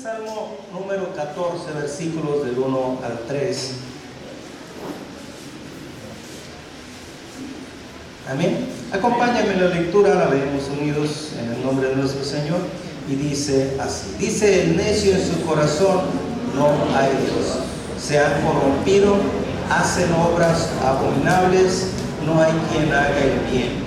Salmo número 14, versículos del 1 al 3. Amén. Acompáñame en la lectura, la leemos unidos en el nombre de nuestro Señor. Y dice así: dice el necio en su corazón, no hay Dios. Se han corrompido, hacen obras abominables, no hay quien haga el bien.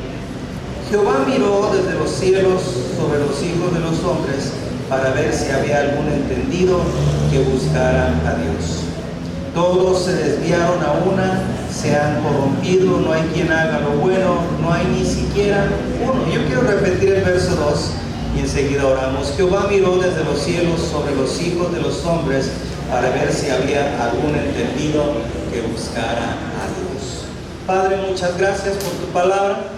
Jehová miró desde los cielos sobre los hijos de los hombres para ver si había algún entendido que buscara a Dios. Todos se desviaron a una, se han corrompido, no hay quien haga lo bueno, no hay ni siquiera uno. Yo quiero repetir el verso 2 y enseguida oramos. Jehová miró desde los cielos sobre los hijos de los hombres para ver si había algún entendido que buscara a Dios. Padre, muchas gracias por tu palabra.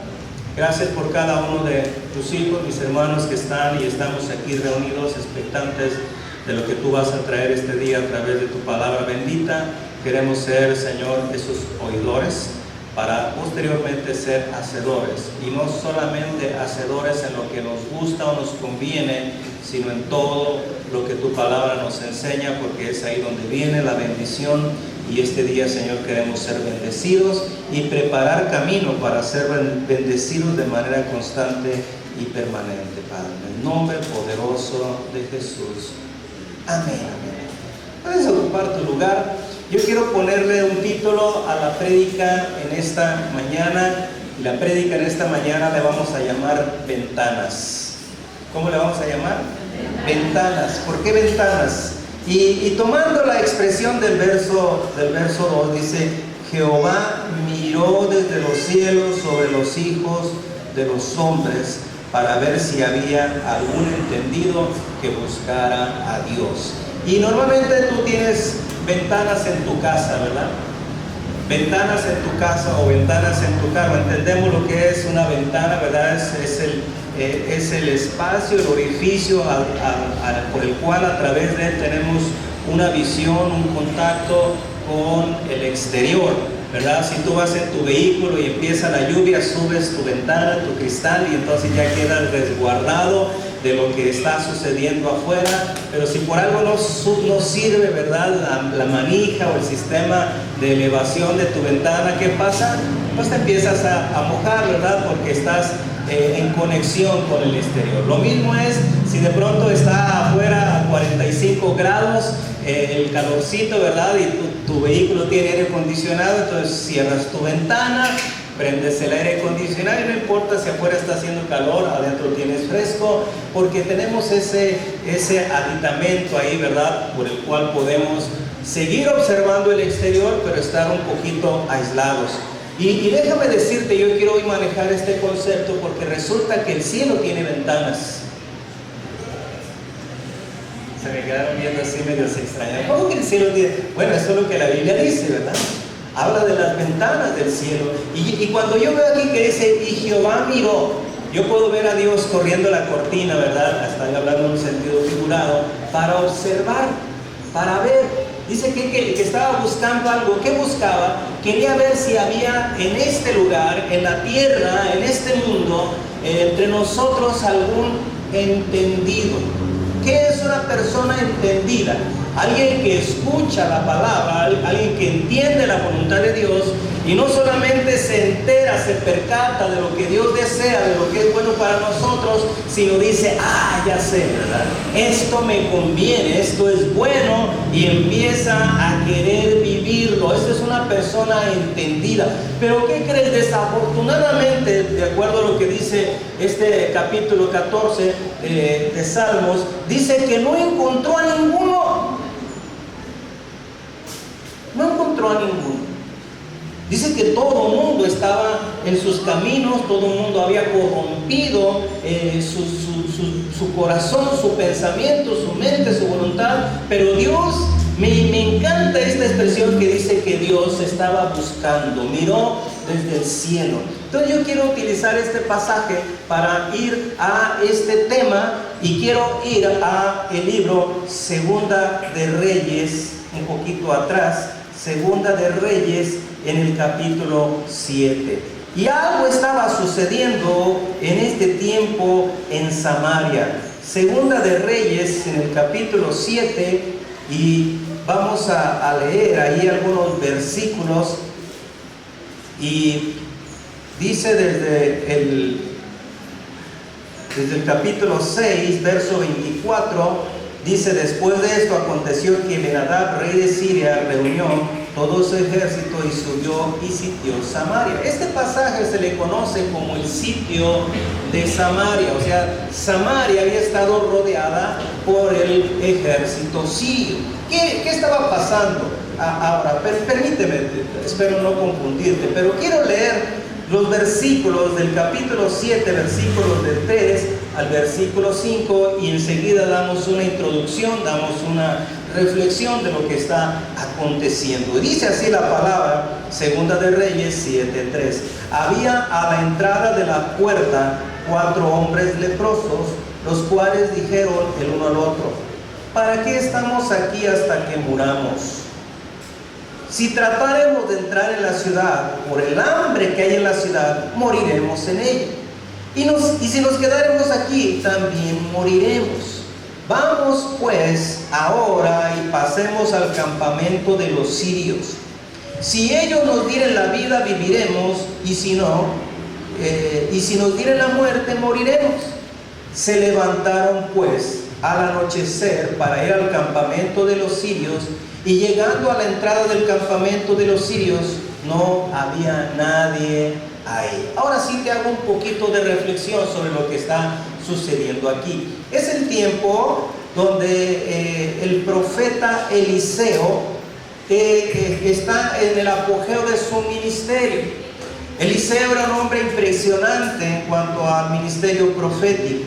Gracias por cada uno de tus hijos, mis hermanos que están y estamos aquí reunidos, expectantes de lo que tú vas a traer este día a través de tu palabra bendita. Queremos ser, Señor, esos oidores para posteriormente ser hacedores. Y no solamente hacedores en lo que nos gusta o nos conviene, sino en todo lo que tu palabra nos enseña, porque es ahí donde viene la bendición. Y este día, Señor, queremos ser bendecidos y preparar camino para ser bendecidos de manera constante y permanente, Padre. En el nombre poderoso de Jesús. Amén, amén. Puedes ocupar tu lugar. Yo quiero ponerle un título a la prédica en esta mañana. Y la prédica en esta mañana le vamos a llamar Ventanas. ¿Cómo le vamos a llamar? Ventanas. ¿Por qué ventanas? Y tomando la expresión del verso 2, dice: Jehová miró desde los cielos sobre los hijos de los hombres para ver si había algún entendido que buscara a Dios. Y normalmente tú tienes ventanas en tu casa, ¿verdad? Ventanas en tu casa o ventanas en tu carro. Entendemos lo que es una ventana, ¿verdad? Es el espacio, el orificio por el cual a través de él tenemos una visión, un contacto con el exterior, ¿verdad? Si tú vas en tu vehículo y empieza la lluvia, subes tu ventana, tu cristal, y entonces ya quedas resguardado de lo que está sucediendo afuera. Pero si por algo no sirve, ¿verdad?, la manija o el sistema de elevación de tu ventana, ¿qué pasa? Pues te empiezas a mojar, ¿verdad?, porque estás en conexión con el exterior. Lo mismo es si de pronto está afuera a 45 grados el calorcito, ¿verdad?, y tu vehículo tiene aire acondicionado, entonces cierras tu ventana, prendes el aire acondicionado y no importa si afuera está haciendo calor, adentro tienes fresco, porque tenemos ese aditamento ahí, ¿verdad?, por el cual podemos seguir observando el exterior, pero estar un poquito aislados. Y déjame decirte, yo quiero hoy manejar este concepto porque resulta que el cielo tiene ventanas. Se me quedaron viendo así medio extrañados. ¿Cómo que el cielo tiene? Bueno, eso es lo que la Biblia dice, ¿verdad? Habla de las ventanas del cielo. Y cuando yo veo aquí que dice, y Jehová miró, yo puedo ver a Dios corriendo la cortina, ¿verdad? Están hablando en un sentido figurado, para observar, para ver. Dice que estaba buscando algo. ¿Qué buscaba? Quería ver si había en este lugar, en la tierra, en este mundo, entre nosotros algún entendido. ¿Qué es una persona entendida? Alguien que escucha la palabra, alguien que entiende la voluntad de Dios y no solamente se entera, se percata de lo que Dios desea, de lo que es bueno para nosotros, sino dice: ya sé, ¿verdad? Esto me conviene, esto es bueno, y empieza a querer vivirlo. Esta es una persona entendida. Pero ¿qué crees? Desafortunadamente, de acuerdo a lo que dice este capítulo 14 de Salmos, dice que no encontró a ninguno. No encontró a ninguno. Dice que todo el mundo estaba en sus caminos, todo el mundo había corrompido su corazón, su pensamiento, su mente, su voluntad. Pero Dios, me encanta esta expresión que dice que Dios estaba buscando, miró desde el cielo. Entonces yo quiero utilizar este pasaje para ir a este tema y quiero ir a el libro Segunda de Reyes, un poquito atrás. Segunda de Reyes, en el capítulo 7. Y algo estaba sucediendo en este tiempo en Samaria. Segunda de Reyes, en el capítulo 7, y vamos a leer ahí algunos versículos. Y dice desde el capítulo 6, verso 24, dice: después de esto aconteció que Ben-Hadad, rey de Siria, reunió todo su ejército y subió y sitió Samaria. Este pasaje se le conoce como el sitio de Samaria. O sea, Samaria había estado rodeada por el ejército sirio. ¿Qué estaba pasando? Ahora, permíteme, espero no confundirte, pero quiero leer los versículos del capítulo 7, versículos del 3 al versículo 5, y enseguida damos una introducción, damos una reflexión de lo que está aconteciendo. Dice así la palabra, Segunda de Reyes 7:3. Había a la entrada de la puerta 4 hombres leprosos, los cuales dijeron el uno al otro: ¿para qué estamos aquí hasta que muramos? Si trataremos de entrar en la ciudad, por el hambre que hay en la ciudad, moriremos en ella. Y si nos quedaremos aquí, también moriremos. Vamos pues ahora y pasemos al campamento de los sirios. Si ellos nos dieren la vida, viviremos, y si no, y si nos dieren la muerte, moriremos. Se levantaron pues al anochecer para ir al campamento de los sirios, y llegando a la entrada del campamento de los sirios, no había nadie ahí. Ahora sí te hago un poquito de reflexión sobre lo que está sucediendo aquí. Es el tiempo donde el profeta Eliseo está en el apogeo de su ministerio. Eliseo era un hombre impresionante en cuanto al ministerio profético.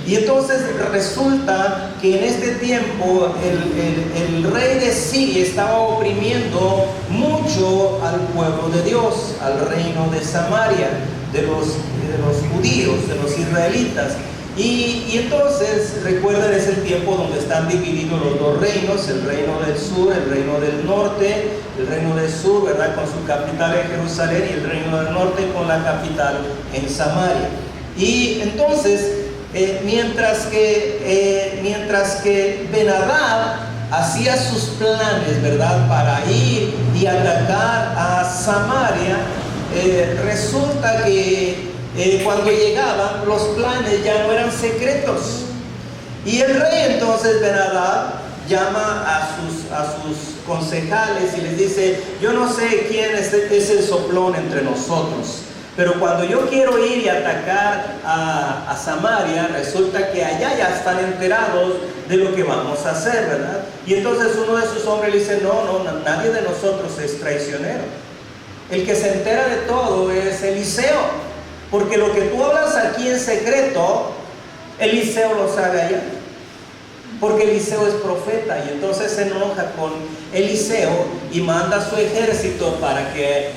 Y entonces resulta que en este tiempo el rey de Siria estaba oprimiendo mucho al pueblo de Dios, al reino de Samaria, de los judíos, de los israelitas. Y entonces, recuerden, es el tiempo donde están divididos los dos reinos, el reino del sur, el reino del norte. El reino del sur, ¿verdad?, con su capital en Jerusalén, y el reino del norte con la capital en Samaria. Y entonces, mientras que Ben-Hadad hacía sus planes, ¿verdad?, para ir y atacar a Samaria, resulta que cuando llegaban, los planes ya no eran secretos. Y el rey entonces, Ben-Hadad, llama a sus concejales y les dice: yo no sé quién es el soplón entre nosotros, pero cuando yo quiero ir y atacar a Samaria, resulta que allá ya están enterados de lo que vamos a hacer, ¿verdad? Y entonces uno de sus hombres le dice: no, nadie de nosotros es traicionero. El que se entera de todo es Eliseo, porque lo que tú hablas aquí en secreto, Eliseo lo sabe allá, porque Eliseo es profeta. Y entonces se enoja con Eliseo y manda a su ejército para que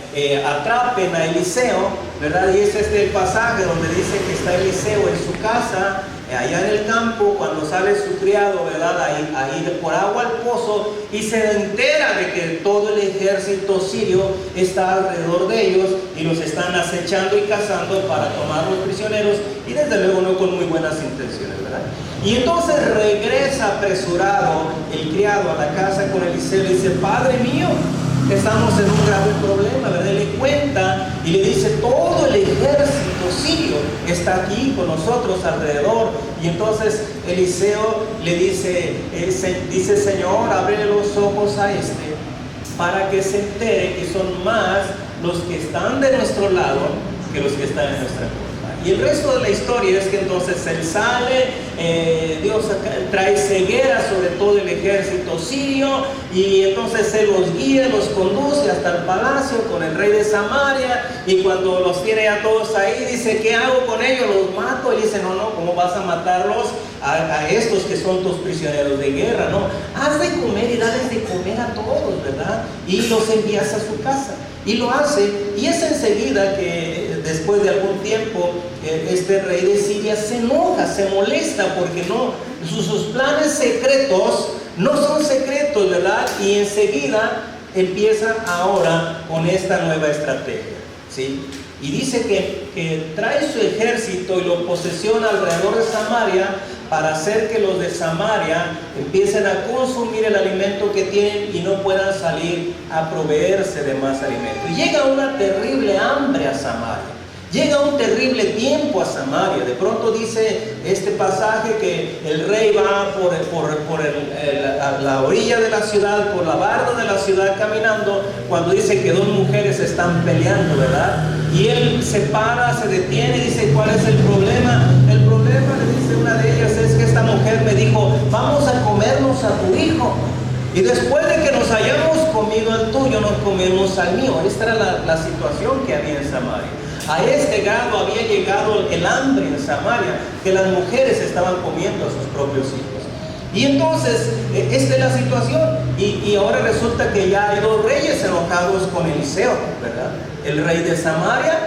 atrapen a Eliseo, ¿verdad? Y es el pasaje donde dice que está Eliseo en su casa, allá en el campo, cuando sale su criado, ¿verdad?, ahí de por agua al pozo, y se entera de que todo el ejército sirio está alrededor de ellos y los están acechando y cazando para tomarlos prisioneros, y desde luego no con muy buenas intenciones, ¿verdad? Y entonces regresa apresurado el criado a la casa con Eliseo y le dice: padre mío, estamos en un grave problema, ¿verdad? Le cuenta y le dice: todo el ejército sirio está aquí con nosotros alrededor. Y entonces Eliseo le dice: Señor, abre los ojos a para que se entere que son más los que están de nuestro lado que los que están en nuestra contra. Y el resto de la historia es que entonces él sale, Dios trae ceguera sobre todo el ejército sirio, y entonces él los guía, los conduce hasta el palacio con el rey de Samaria, y cuando los tiene a todos ahí, dice: ¿qué hago con ellos? ¿Los mato? Y dice: no, ¿cómo vas a matarlos a estos que son tus prisioneros de guerra? No, haz de comer y dales de comer a todos, ¿verdad? Y los envías a su casa. Y lo hace, y es enseguida que después de algún tiempo este rey de Siria se enoja, se molesta, porque sus planes secretos no son secretos, ¿verdad? Y enseguida empieza ahora con esta nueva estrategia, ¿sí? Y dice que trae su ejército y lo posesiona alrededor de Samaria para hacer que los de Samaria empiecen a consumir el alimento que tienen y no puedan salir a proveerse de más alimento. Y llega una terrible hambre a Samaria. Llega un terrible tiempo a Samaria. De pronto dice este pasaje que el rey va por la orilla de la ciudad, por la barda de la ciudad caminando, cuando dice que dos mujeres están peleando, ¿verdad? Y él se para, se detiene y dice, ¿cuál es el problema? El problema, le dice una de ellas, es que esta mujer me dijo, vamos a comernos a tu hijo. Y después de que nos hayamos comido al tuyo, nos comemos al mío. Esta era la situación que había en Samaria. A este grado había llegado el hambre en Samaria, que las mujeres estaban comiendo a sus propios hijos. Y entonces, esta es la situación. Y ahora resulta que ya hay dos reyes enojados con Eliseo, ¿verdad? El rey de Samaria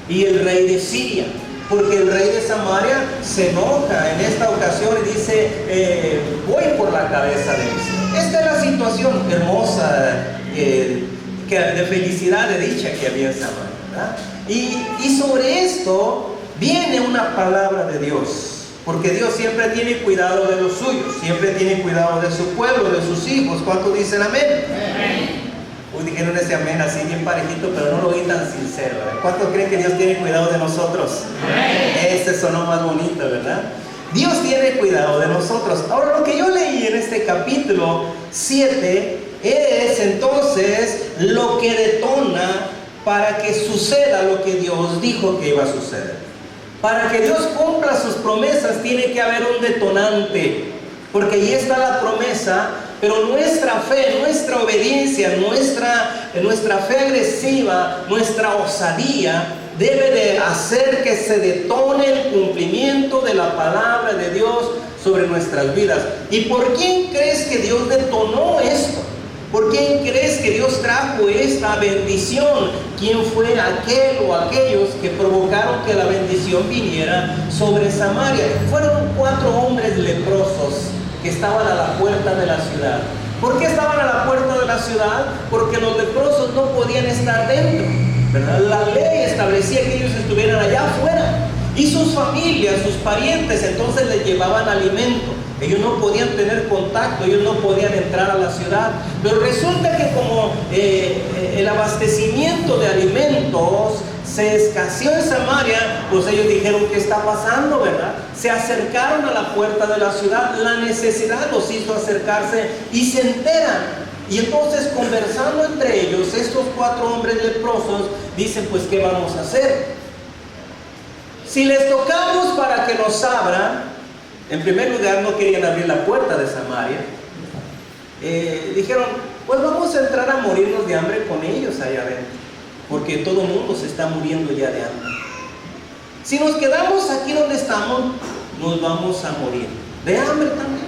y el rey de Siria. Porque el rey de Samaria se enoja en esta ocasión y dice, voy por la cabeza de Eliseo. Esta es la situación hermosa de felicidad, de dicha que había en Samaria, ¿verdad? Y sobre esto viene una palabra de Dios. Porque Dios siempre tiene cuidado de los suyos, siempre tiene cuidado de su pueblo, de sus hijos. ¿Cuántos dicen amén? Amén. Uy, dijeron ese amén así bien parejito, pero no lo oí tan sincero, ¿verdad? ¿Cuántos creen que Dios tiene cuidado de nosotros? Amén. Ese sonó más bonito, ¿verdad? Dios tiene cuidado de nosotros. Ahora, lo que yo leí en este capítulo 7 es entonces lo que detona para que suceda lo que Dios dijo que iba a suceder. Para que Dios cumpla sus promesas tiene que haber un detonante, porque ahí está la promesa, pero nuestra fe, nuestra obediencia, nuestra fe agresiva, nuestra osadía debe de hacer que se detone el cumplimiento de la palabra de Dios sobre nuestras vidas. ¿Y por quién crees que Dios detonó esto? ¿Por quién crees que Dios trajo esta bendición? ¿Quién fue aquel o aquellos que provocaron que la bendición viniera sobre Samaria? Fueron 4 hombres leprosos que estaban a la puerta de la ciudad. ¿Por qué estaban a la puerta de la ciudad? Porque los leprosos no podían estar dentro, ¿verdad? La ley establecía que ellos estuvieran allá afuera. Y sus familias, sus parientes, entonces les llevaban alimento. Ellos no podían tener contacto, ellos no podían entrar a la ciudad. Pero resulta que como el abastecimiento de alimentos se escaseó en Samaria, pues ellos dijeron, ¿qué está pasando, verdad? Se acercaron a la puerta de la ciudad, la necesidad los hizo acercarse y se enteran. Y entonces, conversando entre ellos, estos 4 hombres leprosos dicen, pues, ¿qué vamos a hacer? Si les tocamos para que nos abran, en primer lugar no querían abrir la puerta de Samaria. Dijeron, pues vamos a entrar a morirnos de hambre con ellos allá adentro, porque todo el mundo se está muriendo ya de hambre. Si nos quedamos aquí donde estamos, nos vamos a morir de hambre también.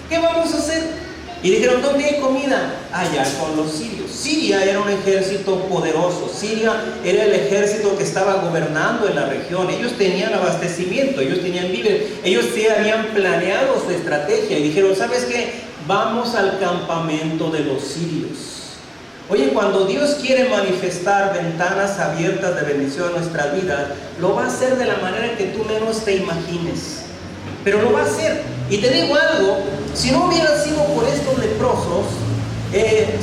¿Qué vamos a hacer? Y dijeron, ¿dónde hay comida? Allá con los sirios. Siria era un ejército poderoso. Siria era el ejército que estaba gobernando en la región. Ellos tenían abastecimiento, ellos tenían víveres. Ellos sí habían planeado su estrategia y dijeron, ¿sabes qué? Vamos al campamento de los sirios. Oye, cuando Dios quiere manifestar ventanas abiertas de bendición en nuestras vidas, lo va a hacer de la manera que tú menos te imagines. Pero lo va a hacer. Y te digo algo, si no hubiera sido por estos leprosos,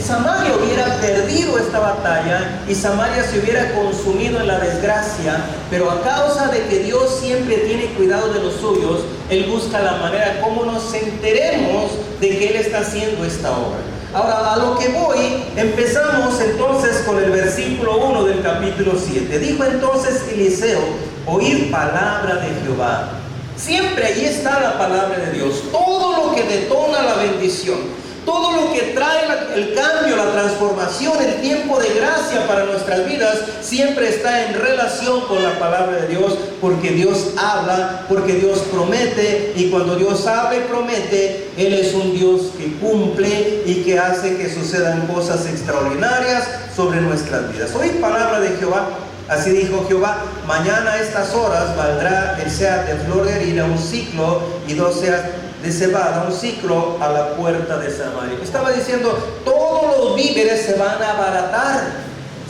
Samaria hubiera perdido esta batalla y Samaria se hubiera consumido en la desgracia. Pero a causa de que Dios siempre tiene cuidado de los suyos, Él busca la manera como nos enteremos de que Él está haciendo esta obra. Ahora, a lo que voy, empezamos entonces con el versículo 1 del capítulo 7. Dijo entonces Eliseo, oíd palabra de Jehová. Siempre ahí está la palabra de Dios. Todo lo que detona la bendición, todo lo que trae el cambio, la transformación, el tiempo de gracia para nuestras vidas, siempre está en relación con la palabra de Dios, porque Dios habla, porque Dios promete, y cuando Dios habla y promete, Él es un Dios que cumple y que hace que sucedan cosas extraordinarias sobre nuestras vidas. Hoy palabra de Jehová. Así dijo Jehová, mañana a estas horas valdrá el seah de flor de harina 1 siclo y 2 seahs de cebada 1 siclo a la puerta de Samaria. Estaba diciendo, todos los víveres se van a abaratar.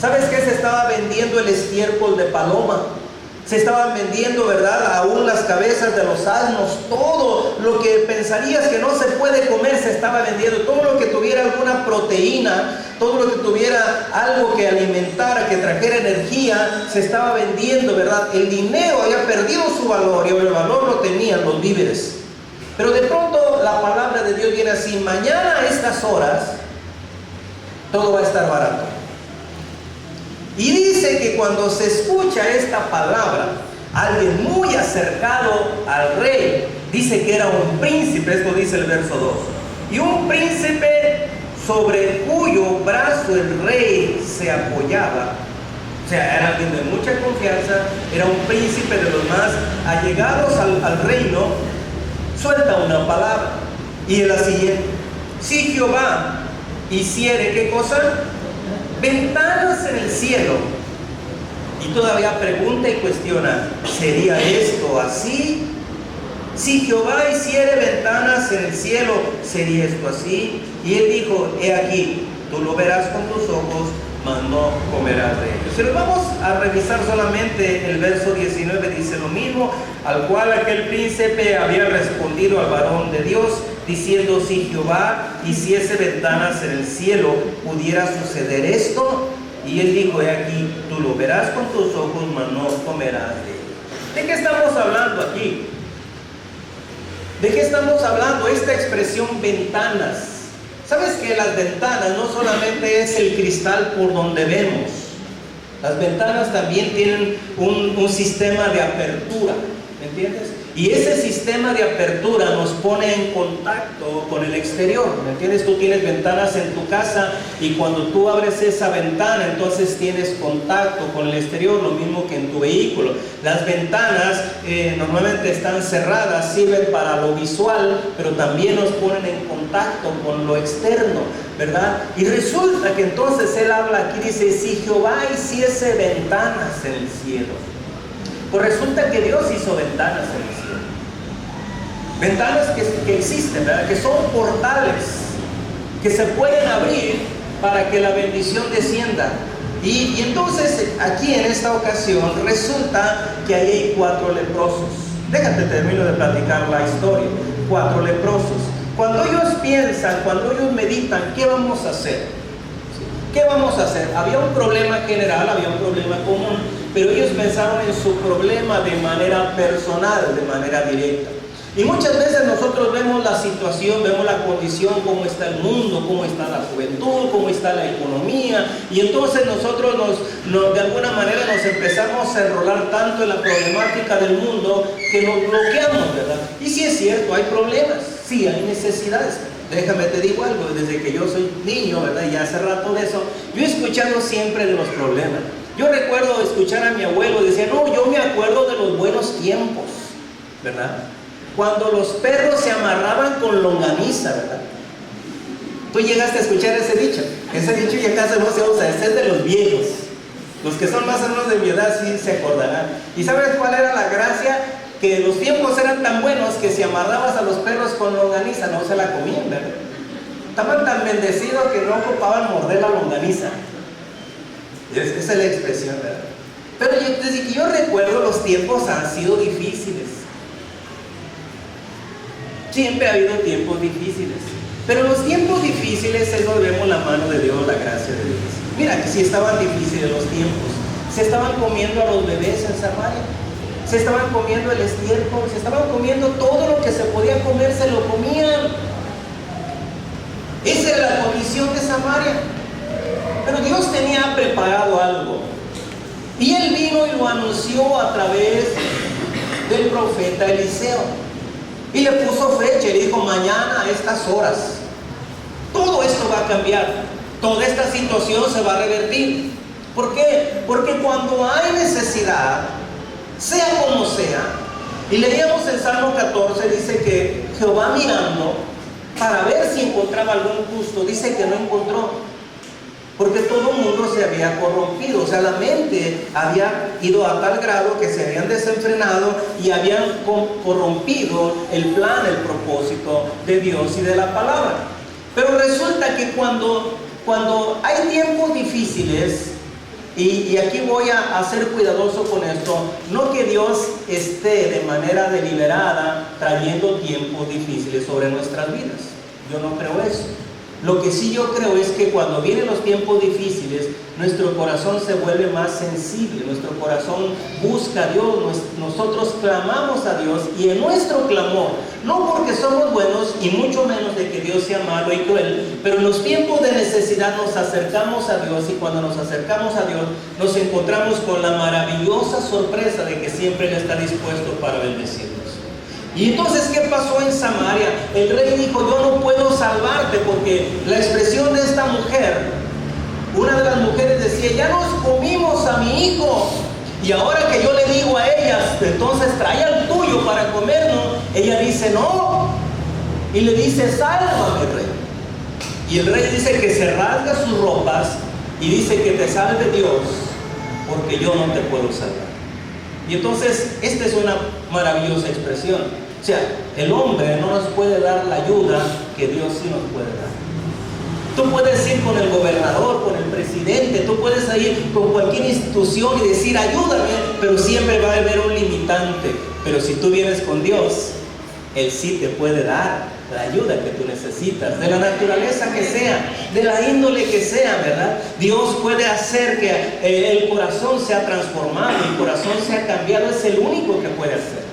¿Sabes qué? Se estaba vendiendo el estiércol de paloma. Se estaban vendiendo, ¿verdad? Aún las cabezas de los asnos, todo lo que pensarías que no se puede comer se estaba vendiendo. Todo lo que tuviera alguna proteína, todo lo que tuviera algo que alimentara, que trajera energía, se estaba vendiendo, ¿verdad? El dinero había perdido su valor y el valor lo tenían los víveres. Pero de pronto la palabra de Dios viene así: mañana a estas horas todo va a estar barato. Y dice que cuando se escucha esta palabra, alguien muy acercado al rey, dice que era un príncipe, esto dice el verso 2, y un príncipe sobre cuyo brazo el rey se apoyaba. O sea, era alguien de mucha confianza, era un príncipe de los más allegados al reino. Suelta una palabra y es la siguiente: si Jehová hiciere, ¿qué cosa? Ventanas en el cielo. Y todavía pregunta y cuestiona: ¿sería esto así? Si Jehová hiciere ventanas en el cielo, ¿sería esto así? Y él dijo: he aquí, tú lo verás con tus ojos, mas no comerás de ellos. Si nos vamos a revisar solamente el verso 19, dice lo mismo: al cual aquel príncipe había respondido al varón de Dios, diciendo: si Jehová hiciese ventanas en el cielo, ¿pudiera suceder esto? Y él dijo: he aquí, tú lo verás con tus ojos, mas no comerás de ellos. ¿De qué estamos hablando aquí? ¿De qué estamos hablando? Esta expresión ventanas. ¿Sabes que las ventanas no solamente es el cristal por donde vemos? Las ventanas también tienen un sistema de apertura, ¿me entiendes? Y ese sistema de apertura nos pone en contacto con el exterior, ¿me entiendes? Tú tienes ventanas en tu casa y cuando tú abres esa ventana, entonces tienes contacto con el exterior, lo mismo que en tu vehículo. Las ventanas normalmente están cerradas, sirven para lo visual, pero también nos ponen en contacto con lo externo, ¿verdad? Y resulta que entonces él habla aquí, dice: si Jehová hiciese ventanas en el cielo. Pues resulta que Dios hizo ventanas en el cielo. Ventanas que existen, ¿verdad? Que son portales, que se pueden abrir para que la bendición descienda. Y entonces aquí en esta ocasión resulta que ahí hay 4 leprosos. Déjate, termino de platicar la historia. 4 leprosos. Cuando ellos piensan, cuando ellos meditan, ¿qué vamos a hacer? ¿Qué vamos a hacer? Había un problema general, había un problema común, pero ellos pensaron en su problema de manera personal, de manera directa. Y muchas veces nosotros vemos la situación, vemos la condición, cómo está el mundo, cómo está la juventud, cómo está la economía, y entonces nosotros de alguna manera nos empezamos a enrolar tanto en la problemática del mundo que nos bloqueamos, ¿verdad? Y sí es cierto, hay problemas, sí hay necesidades. Déjame te digo algo, desde que yo soy niño, ¿verdad? Y hace rato de eso, yo he escuchado siempre de los problemas. Yo recuerdo escuchar a mi abuelo, decía: no, yo me acuerdo de los buenos tiempos, ¿verdad? Cuando los perros se amarraban con longaniza, ¿verdad? Tú llegaste a escuchar ese dicho ya casi no se usa, ese es de los viejos. Los que son más o menos de mi edad sí se acordarán. ¿Y sabes cuál era la gracia? Que los tiempos eran tan buenos que si amarrabas a los perros con longaniza no se la comían, ¿verdad? Estaban tan bendecidos que no ocupaban morder la longaniza. Esa es la expresión, ¿verdad? Pero desde que yo recuerdo, los tiempos han sido difíciles. Siempre ha habido tiempos difíciles. Pero en los tiempos difíciles es donde vemos la mano de Dios, la gracia de Dios. Mira que si estaban difíciles los tiempos, se estaban comiendo a los bebés en Samaria. Se estaban comiendo el estiércol, se estaban comiendo todo lo que se podía comer, se lo comían. Esa era la condición de Samaria. Pero Dios tenía preparado algo. Y Él vino y lo anunció a través del profeta Eliseo. Y le puso fecha y le dijo: mañana a estas horas todo esto va a cambiar. Toda esta situación se va a revertir. ¿Por qué? Porque cuando hay necesidad, sea como sea, y leíamos en Salmo 14, dice que Jehová mirando para ver si encontraba algún justo, dice que no encontró, porque todo el mundo se había corrompido. O sea, la mente había ido a tal grado que se habían desenfrenado y habían corrompido el plan, el propósito de Dios y de la palabra. Pero resulta que cuando hay tiempos difíciles, Y aquí voy a ser cuidadoso con esto. No que Dios esté de manera deliberada trayendo tiempos difíciles sobre nuestras vidas. Yo no creo eso. Lo que sí yo creo es que cuando vienen los tiempos difíciles, nuestro corazón se vuelve más sensible, nuestro corazón busca a Dios, nosotros clamamos a Dios, y en nuestro clamor, no porque somos buenos y mucho menos de que Dios sea malo y cruel, pero en los tiempos de necesidad nos acercamos a Dios, y cuando nos acercamos a Dios nos encontramos con la maravillosa sorpresa de que siempre Él está dispuesto para bendecirnos. Y entonces, ¿qué pasó en Samaria? El rey dijo: yo no puedo salvarte, porque la expresión de esta mujer, una de las mujeres decía: ya nos comimos a mi hijo, y ahora que yo le digo a ellas, entonces trae al tuyo para comernos, ella dice no, y le dice: sálvame, rey. Y el rey dice que se rasga sus ropas y dice: que te salve Dios, porque yo no te puedo salvar. Y entonces, esta es una maravillosa expresión. O sea, el hombre no nos puede dar la ayuda que Dios sí nos puede dar. Tú puedes ir con el gobernador, con el presidente, tú puedes ir con cualquier institución y decir: ayúdame, pero siempre va a haber un limitante. Pero si tú vienes con Dios, Él sí te puede dar la ayuda que tú necesitas, de la naturaleza que sea, de la índole que sea, ¿verdad? Dios puede hacer que el corazón sea transformado, el corazón sea cambiado, es el único que puede hacer.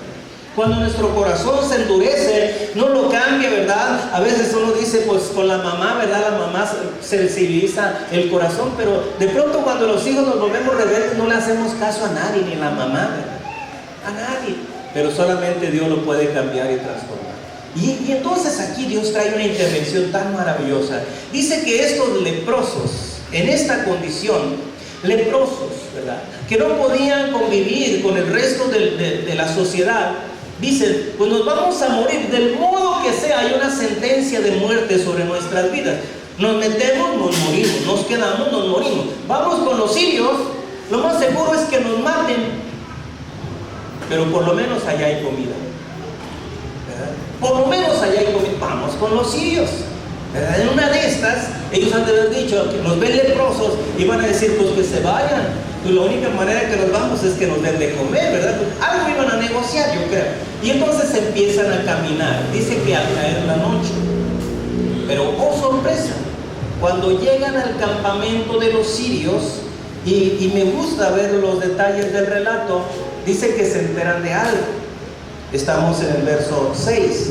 Cuando nuestro corazón se endurece, no lo cambia, ¿verdad? A veces uno dice, pues con la mamá, ¿verdad? La mamá sensibiliza el corazón, pero de pronto cuando los hijos nos volvemos rebeldes, no le hacemos caso a nadie, ni a la mamá, ¿verdad? A nadie. Pero solamente Dios lo puede cambiar y transformar. Y entonces aquí Dios trae una intervención tan maravillosa. Dice que estos leprosos, en esta condición, leprosos, ¿verdad?, que no podían convivir con el resto de la sociedad, dicen: pues nos vamos a morir, del modo que sea, hay una sentencia de muerte sobre nuestras vidas. Nos metemos, nos morimos, nos quedamos, nos morimos. Vamos con los sirios, lo más seguro es que nos maten, pero por lo menos allá hay comida. Por lo menos allá hay comida. Vamos con los sirios, ¿verdad? En una de estas, ellos han de haber dicho que nos ven leprosos y van a decir: pues que se vayan. Pues la única manera que nos vamos es que nos den de comer, ¿verdad? Pues algo iban a negociar, yo creo. Y entonces empiezan a caminar. Dice que al caer la noche, pero oh sorpresa, cuando llegan al campamento de los sirios, y me gusta ver los detalles del relato, dice que se enteran de algo. Estamos en el verso 6.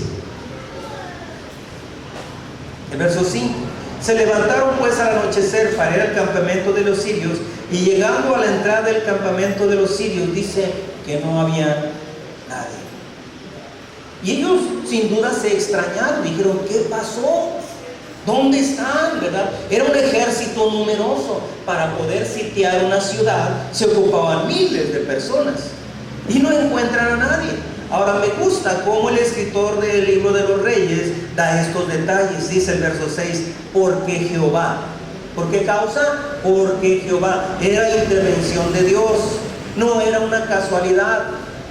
El verso 5. Se levantaron pues al anochecer para ir al campamento de los sirios, y llegando a la entrada del campamento de los sirios, dice que no había nadie. Y ellos sin duda se extrañaron, dijeron: ¿qué pasó? ¿Dónde están? ¿Verdad? Era un ejército numeroso. Para poder sitiar una ciudad se ocupaban miles de personas, y no encuentran a nadie. Ahora me gusta cómo el escritor del libro de los Reyes da estos detalles. Dice el verso 6: porque Jehová. ¿Por qué causa? Porque Jehová. Era intervención de Dios, no era una casualidad.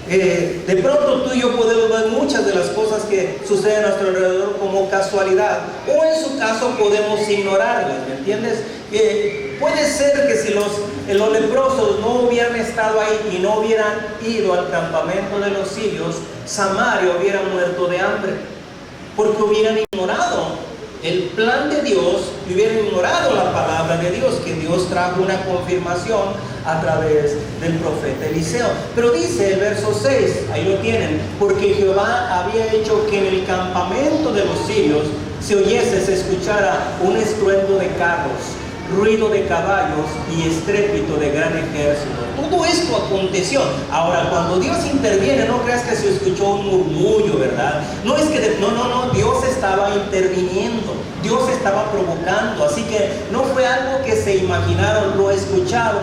De pronto tú y yo podemos ver muchas de las cosas que suceden a nuestro alrededor como casualidad, o en su caso podemos ignorarlas, ¿me entiendes? Puede ser que si los leprosos no hubieran estado ahí y no hubieran ido al campamento de los sirios, Samaria hubiera muerto de hambre, porque hubieran ignorado el plan de Dios y hubieran ignorado la palabra de Dios, que Dios trajo una confirmación a través del profeta Eliseo. Pero dice el verso 6, ahí lo tienen: porque Jehová había hecho que en el campamento de los sirios se escuchara un estruendo de carros, ruido de caballos y estrépito de gran ejército. Todo esto aconteció. Ahora, cuando Dios interviene, no creas que se escuchó un murmullo, ¿verdad? No es que, no, Dios estaba interviniendo, Dios estaba provocando. Así que no fue algo que se imaginaron, lo escucharon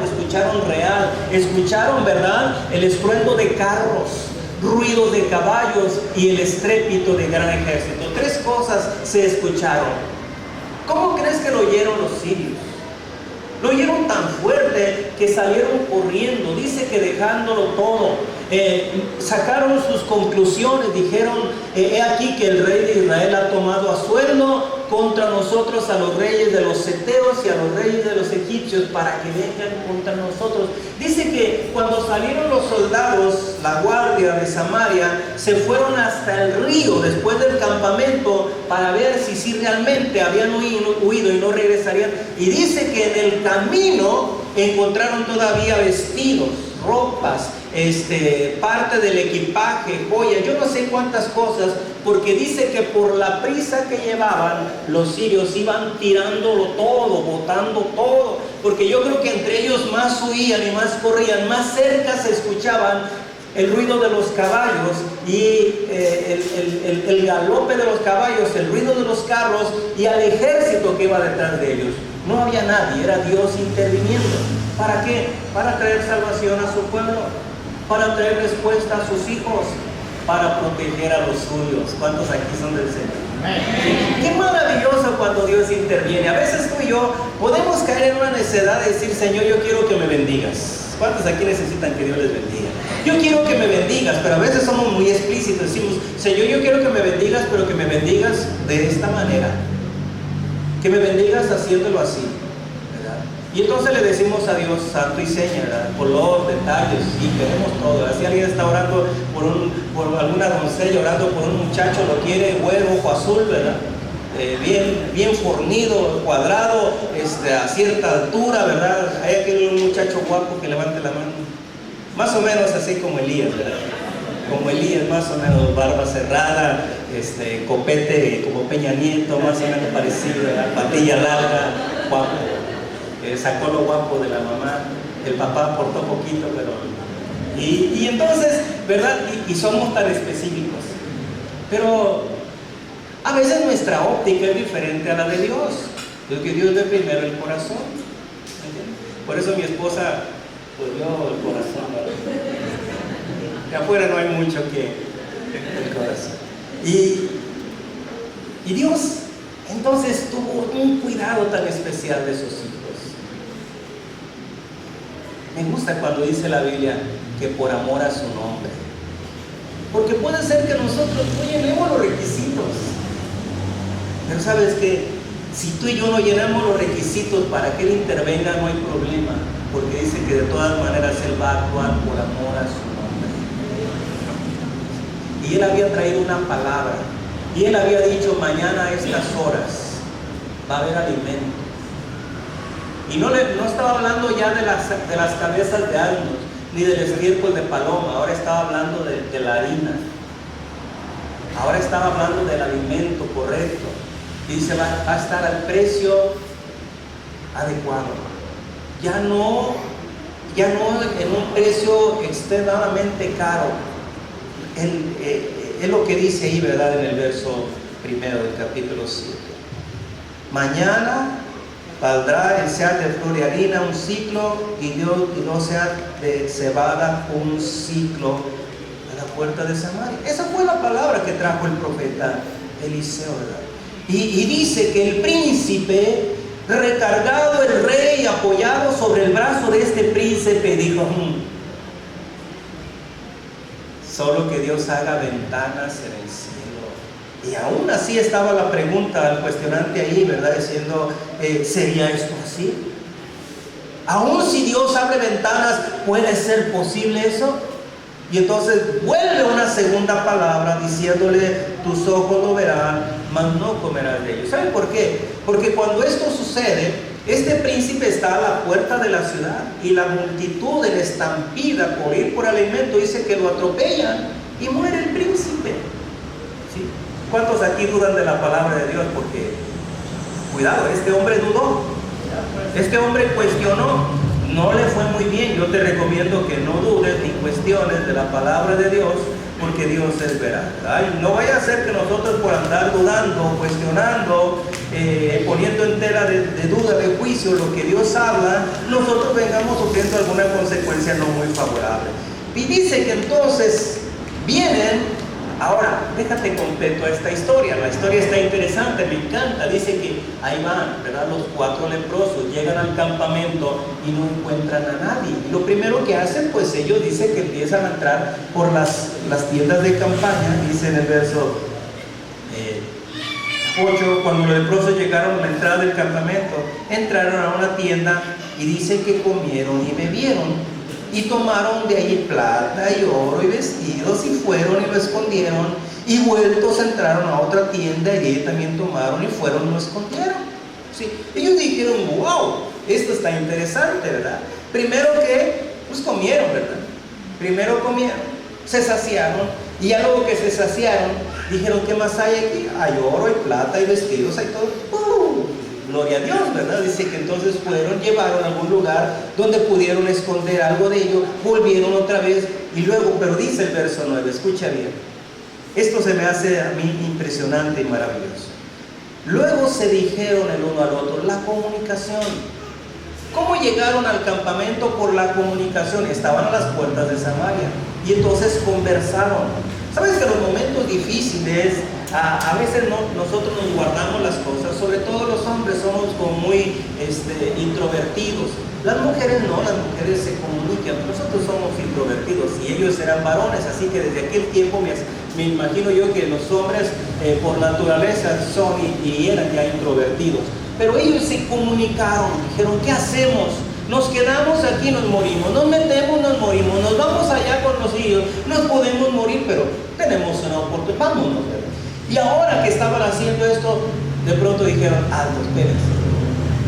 real, escucharon, ¿verdad?, el estruendo de carros, ruidos de caballos y el estrépito de gran ejército. Tres cosas se escucharon. ¿Cómo crees que lo oyeron los sirios? Lo oyeron tan fuerte que salieron corriendo. Dice que dejándolo todo, sacaron sus conclusiones. Dijeron: he aquí que el rey de Israel ha tomado a sueldo contra nosotros a los reyes de los heteos y a los reyes de los egipcios para que vengan contra nosotros. Dice que cuando salieron los soldados, la guardia de Samaria, se fueron hasta el río después del campamento para ver si realmente habían huido y no regresarían. Y dice que en el camino encontraron todavía vestidos, ropas, parte del equipaje, joyas, yo no sé cuántas cosas, porque dice que por la prisa que llevaban, los sirios iban tirándolo todo, botando todo, porque yo creo que entre ellos más huían y más corrían, más cerca se escuchaban el ruido de los caballos y el galope de los caballos, el ruido de los carros y al ejército que iba detrás de ellos. No había nadie, era Dios interviniendo. ¿Para qué? Para traer salvación a su pueblo, para traer respuesta a sus hijos, para proteger a los suyos. ¿Cuántos aquí son del Señor? Sí. Qué maravilloso cuando Dios interviene. A veces tú y yo podemos caer en una necedad de decir: Señor, yo quiero que me bendigas. ¿Cuántos aquí necesitan que Dios les bendiga? Yo quiero que me bendigas, pero a veces somos muy explícitos. Decimos: Señor, yo quiero que me bendigas, pero que me bendigas de esta manera. Que me bendigas haciéndolo así, ¿verdad? Y entonces le decimos a Dios santo y seña, ¿verdad? Color, detalles, y queremos todo, ¿verdad? Si alguien está orando por alguna doncella, orando por un muchacho, lo quiere güero, ojo azul, ¿verdad? Bien fornido, cuadrado, a cierta altura, ¿verdad? Hay aquel muchacho guapo que levante la mano, más o menos así como Elías, ¿verdad? Como Elías, más o menos, barba cerrada, copete como Peña Nieto, más o menos parecido, ¿verdad? Patilla larga, guapo. Sacó lo guapo de la mamá, el papá aportó poquito, pero... Y entonces, ¿verdad? Y somos tan específicos. Pero a veces nuestra óptica es diferente a la de Dios. Porque Dios ve primero el corazón. ¿Entiendes? Por eso mi esposa, pues yo el corazón, ¿verdad? De afuera no hay mucho que el corazón. Y Dios entonces tuvo un cuidado tan especial de sus hijos. Me gusta cuando dice la Biblia que por amor a su nombre. Porque puede ser que nosotros no llenemos los requisitos. Pero sabes que si tú y yo no llenamos los requisitos para que Él intervenga, no hay problema. Porque dice que de todas maneras Él va a actuar por amor a su nombre. Y Él había traído una palabra. Y Él había dicho: mañana a estas horas va a haber alimento. Y no estaba hablando ya de las cabezas de asnos, ni del estiércol de paloma. Ahora estaba hablando de la harina. Ahora estaba hablando del alimento correcto. Y dice: va a estar al precio adecuado. Ya no en un precio extremadamente caro. Es lo que dice ahí, ¿verdad? En el verso 1 del capítulo 7. Mañana valdrá el sear de flor de harina un ciclo y no sear de cebada un ciclo a la puerta de Samaria. Esa fue la palabra que trajo el profeta Eliseo, ¿verdad? Y dice que el príncipe, recargado el rey, apoyado sobre el brazo de este príncipe, dijo: solo que Dios haga ventanas en el cielo. Y aún así estaba la pregunta, el cuestionante ahí, ¿verdad? Diciendo: ¿sería esto así? Aún si Dios abre ventanas, ¿puede ser posible eso? Y entonces vuelve una segunda palabra diciéndole: tus ojos lo verán, mas no comerás de ellos. ¿Saben por qué? Porque cuando esto sucede, este príncipe está a la puerta de la ciudad y la multitud en estampida por ir por alimento dice que lo atropellan y muere el príncipe. ¿Sí? ¿Cuántos aquí dudan de la palabra de Dios? Porque, cuidado, este hombre dudó, este hombre cuestionó, no le fue muy bien. Yo te recomiendo que no dudes ni cuestiones de la palabra de Dios, porque Dios es veraz. No vaya a ser que nosotros, por andar dudando, cuestionando, poniendo en tela de duda, de juicio lo que Dios habla, nosotros vengamos sufriendo alguna consecuencia no muy favorable. Y dice que entonces vienen. Ahora, déjate completo a esta historia. La historia está interesante, me encanta. Dice que ahí van, ¿verdad? Los 4 leprosos llegan al campamento y no encuentran a nadie. Y lo primero que hacen, pues ellos dicen que empiezan a entrar por las tiendas de campaña. Dice en el verso 8, cuando los leprosos llegaron a la entrada del campamento, entraron a una tienda y dice que comieron y bebieron y tomaron de ahí plata y oro y vestidos y fueron y lo escondieron, y vueltos entraron a otra tienda y de ahí también tomaron y fueron y lo escondieron. ¿Sí? Ellos dijeron, wow, esto está interesante, ¿verdad? Primero que pues comieron, ¿verdad? Primero comieron, se saciaron, y ya luego que se saciaron, dijeron, ¿qué más hay aquí? Hay oro, hay plata, hay vestidos, hay todo. Gloria a Dios, ¿verdad? Dice que entonces fueron, llevaron a algún lugar donde pudieron esconder algo de ello, volvieron otra vez, y luego, pero dice el verso 9, escucha bien, esto se me hace a mí impresionante y maravilloso. Luego se dijeron el uno al otro, la comunicación. ¿Cómo llegaron al campamento? Por la comunicación. Estaban a las puertas de Samaria y entonces conversaron. ¿Sabes que en los momentos difíciles a veces nosotros nos guardamos las cosas? Sobre todo los hombres somos como muy introvertidos. Las mujeres no, las mujeres se comunican. Nosotros somos introvertidos y ellos eran varones, así que desde aquel tiempo me imagino yo que los hombres por naturaleza son y eran ya introvertidos. Pero ellos se comunicaron, dijeron, ¿qué hacemos? Nos quedamos aquí, nos morimos, nos metemos, nos morimos, nos vamos allá con los hijos, nos podemos morir, pero tenemos una oportunidad, vámonos, ¿verdad? Y ahora que estaban haciendo esto, de pronto dijeron, alto, espérense,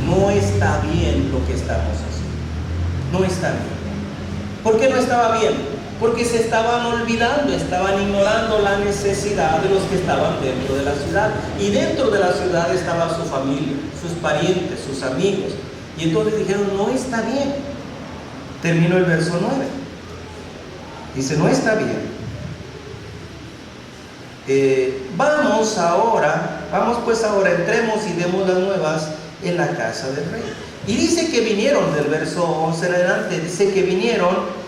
no está bien lo que estamos haciendo, no está bien. ¿Por qué no estaba bien? Porque se estaban olvidando, estaban ignorando la necesidad de los que estaban dentro de la ciudad. Y dentro de la ciudad estaba su familia, sus parientes, sus amigos. Y entonces dijeron, no está bien. Terminó el verso 9. Dice, no está bien. Vamos pues ahora, entremos y demos las nuevas en la casa del rey. Y dice que vinieron, del verso 11 en adelante, dice que vinieron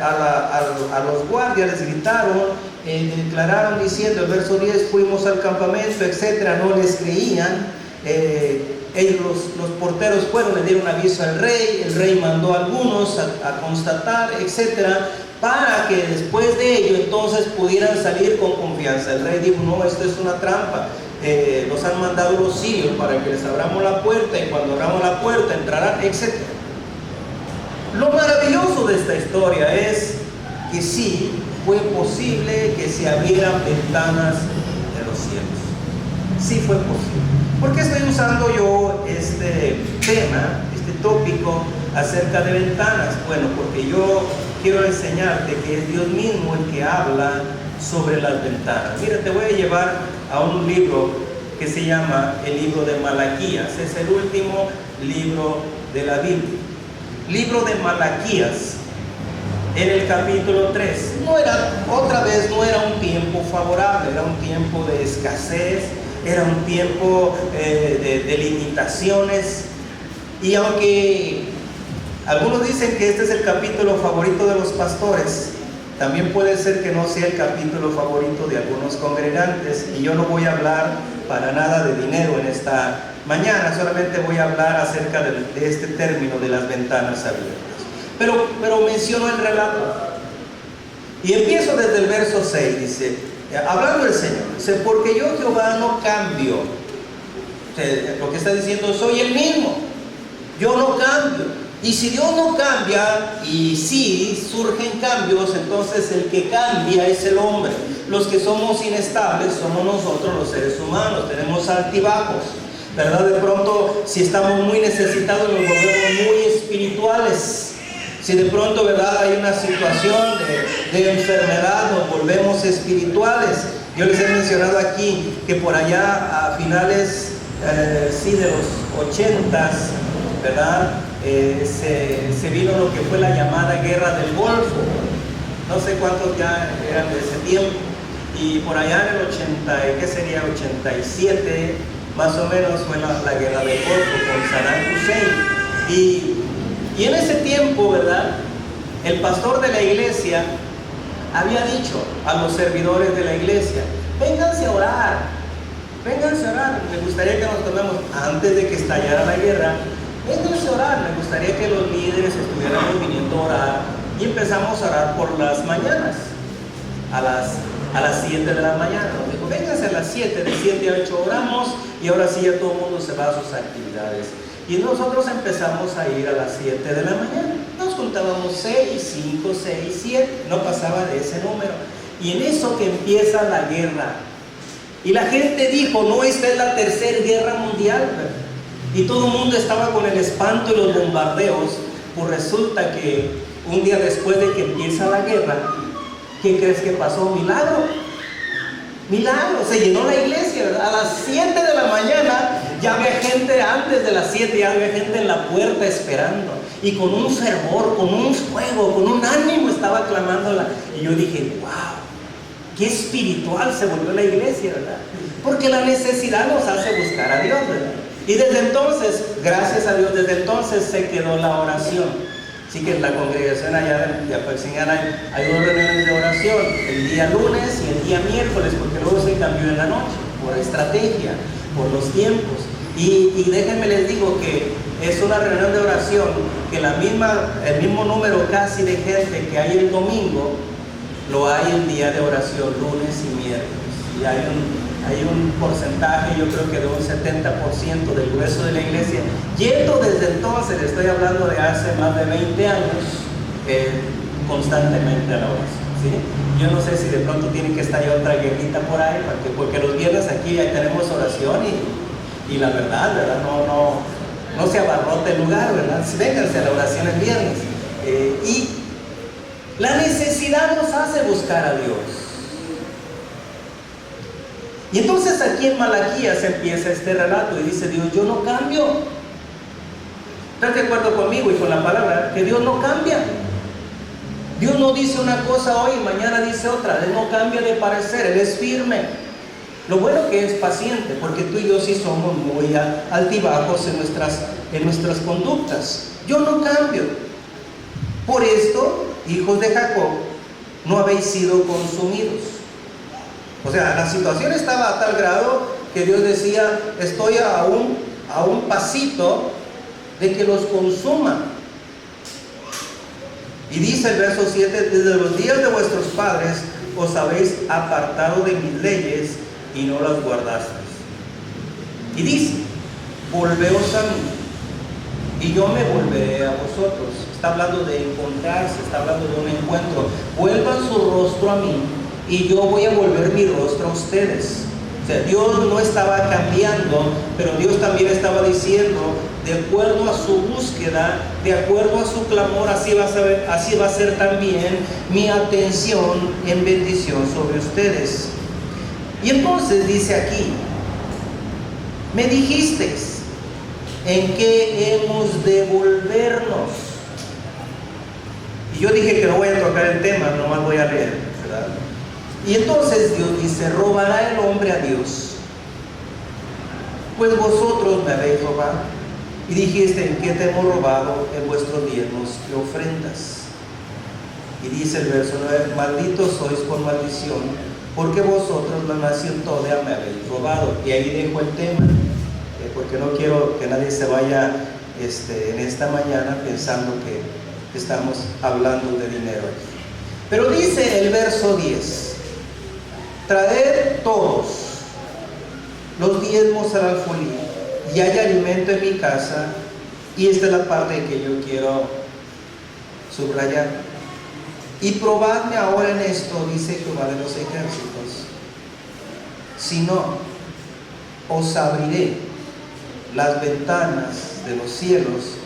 a los guardias, les gritaron, declararon diciendo, el verso 10, fuimos al campamento, etcétera, no les creían. Ellos, los porteros fueron, le dieron aviso al rey, el rey mandó a algunos a constatar, etcétera, para que después de ello entonces pudieran salir con confianza. El rey dijo, no, esto es una trampa, nos han mandado los sirios para que les abramos la puerta, y cuando abramos la puerta entrarán, etcétera. Lo maravilloso de esta historia es que sí fue posible que se abrieran ventanas de los cielos. Sí fue posible. ¿Por qué estoy usando yo este tema, este tópico acerca de ventanas? Bueno, porque yo quiero enseñarte que es Dios mismo el que habla sobre las ventanas. Mira, te voy a llevar a un libro que se llama el libro de Malaquías. Es el último libro de la Biblia. Libro de Malaquías, en el capítulo 3. No era un tiempo favorable, era un tiempo de escasez, era un tiempo de limitaciones. Y aunque algunos dicen que este es el capítulo favorito de los pastores, también puede ser que no sea el capítulo favorito de algunos congregantes. Y yo no voy a hablar para nada de dinero en esta mañana, solamente voy a hablar acerca de este término de las ventanas abiertas. Pero menciono el relato. Y empiezo desde el verso 6, dice, hablando el Señor, dice, porque yo Jehová no cambio. O sea, lo que está diciendo, soy el mismo, yo no cambio. Y si Dios no cambia, y si surgen cambios, entonces el que cambia es el hombre. Los que somos inestables somos nosotros los seres humanos, tenemos altibajos, ¿verdad? De pronto, si estamos muy necesitados, nos volvemos muy espirituales. Si de pronto, ¿verdad?, hay una situación de enfermedad, nos volvemos espirituales. Yo les he mencionado aquí que por allá a finales de los 80s, ¿verdad?, se vino lo que fue la llamada Guerra del Golfo. No sé cuántos ya eran de ese tiempo. Y por allá en el 87, más o menos, fue la Guerra del Golfo con Saddam Hussein. Y en ese tiempo, ¿verdad?, el pastor de la iglesia había dicho a los servidores de la iglesia, vénganse a orar, me gustaría que nos tomemos, antes de que estallara la guerra, vénganse a orar, me gustaría que los líderes estuviéramos viniendo a orar. Y empezamos a orar por las mañanas, a las a las 7 de la mañana. Nos dijo, vénganse a las 7, de 7 a 8 oramos y ahora sí ya todo el mundo se va a sus actividades. Y nosotros empezamos a ir a las 7 de la mañana. Nos juntábamos 6, 5, 6, 7, no pasaba de ese número. Y en eso que empieza la guerra. Y la gente dijo, no, esta es la tercera guerra mundial. Y todo el mundo estaba con el espanto y los bombardeos. Pues resulta que un día después de que empieza la guerra, ¿qué crees que pasó? Milagro. Milagro, se llenó la iglesia, ¿verdad? A las 7 de la mañana ya había gente, antes de las 7 ya había gente en la puerta esperando. Y con un fervor, con un fuego, con un ánimo estaba clamándola. Y yo dije, wow, qué espiritual se volvió la iglesia, ¿verdad? Porque la necesidad nos hace buscar a Dios, ¿verdad? Y desde entonces, gracias a Dios, desde entonces se quedó la oración. Así que en la congregación allá de Apaxingana hay 2 reuniones de oración, el día lunes y el día miércoles, porque luego se cambió en la noche, por estrategia, por los tiempos. Y déjenme les digo que es una reunión de oración que el mismo número casi de gente que hay el domingo, lo hay el día de oración, lunes y miércoles. Y hay un porcentaje, yo creo que de un 70% del grueso de la iglesia, yendo desde entonces, estoy hablando de hace más de 20 años, constantemente a la oración, ¿sí? Yo no sé si de pronto tiene que estar ya otra guerrita por ahí, porque los viernes aquí ya tenemos oración y la verdad, no se abarrote el lugar, ¿verdad? Vénganse a la oración el viernes. Y la necesidad nos hace buscar a Dios. Y entonces aquí en Malaquías empieza este relato y dice Dios, yo no cambio. ¿Estás de acuerdo conmigo y con la palabra? Que Dios no cambia. Dios no dice una cosa hoy y mañana dice otra. Él no cambia de parecer, Él es firme. Lo bueno que es paciente, porque tú y yo sí somos muy altibajos en nuestras conductas. Yo no cambio. Por esto, hijos de Jacob, no habéis sido consumidos. O sea, la situación estaba a tal grado que Dios decía, estoy a un pasito de que los consuma. Y dice el verso 7, desde los días de vuestros padres os habéis apartado de mis leyes y no las guardasteis. Y dice, volveos a mí y yo me volveré a vosotros. Está hablando de encontrarse, está hablando de un encuentro. Vuelvan su rostro a mí y yo voy a volver mi rostro a ustedes. O sea, Dios no estaba cambiando, pero Dios también estaba diciendo, de acuerdo a su búsqueda, de acuerdo a su clamor, así va a ser también mi atención en bendición sobre ustedes. Y entonces dice aquí, me dijisteis, ¿en qué hemos de volvernos? Y yo dije que no voy a tocar el tema, nomás voy a leer, ¿verdad? Y entonces Dios dice, ¿robará el hombre a Dios? Pues vosotros me habéis robado. Y dijiste, ¿en qué te hemos robado? En vuestros diezmos y ofrendas. Y dice el verso 9, malditos sois con maldición, porque vosotros la nación toda me habéis robado. Y ahí dejo el tema, porque no quiero que nadie se vaya en esta mañana pensando que estamos hablando de dinero aquí. Pero dice el verso 10, traed todos los diezmos al alfolí, y hay alimento en mi casa. Y esta es la parte que yo quiero subrayar. Y probadme ahora en esto, dice Jehová de los ejércitos, si no, os abriré las ventanas de los cielos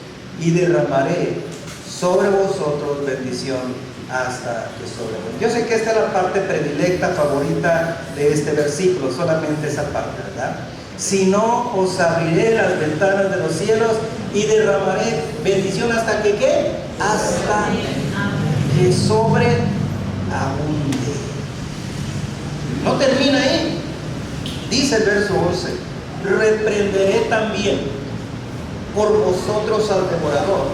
y derramaré sobre vosotros bendición hasta que sobrevos. Yo sé que esta es la parte predilecta, favorita de este versículo, solamente esa parte, ¿verdad? Si no, os abriré las ventanas de los cielos y derramaré bendición hasta que ¿qué? Hasta que sobreabunde. No termina ahí. Dice el verso 11, reprenderé también por vosotros al devorador,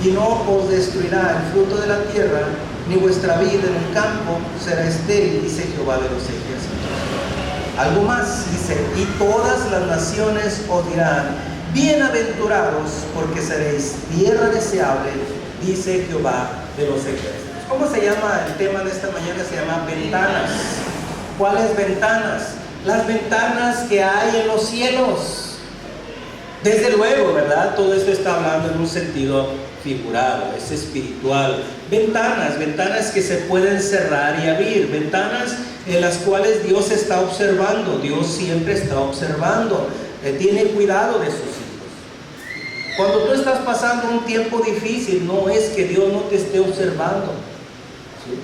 y no os destruirá el fruto de la tierra, ni vuestra vida en el campo será estéril, dice Jehová de los ejércitos. Algo más, dice, y todas las naciones os dirán, bienaventurados, porque seréis tierra deseable, dice Jehová de los ejércitos. ¿Cómo se llama el tema de esta mañana? Se llama ventanas. ¿Cuáles ventanas? Las ventanas que hay en los cielos. Desde luego, ¿verdad? Todo esto está hablando en un sentido figurado, es espiritual. Ventanas que se pueden cerrar y abrir, ventanas en las cuales Dios está observando. Dios siempre está observando, tiene cuidado de sus hijos. Cuando tú estás pasando un tiempo difícil, no es que Dios no te esté observando, ¿sí?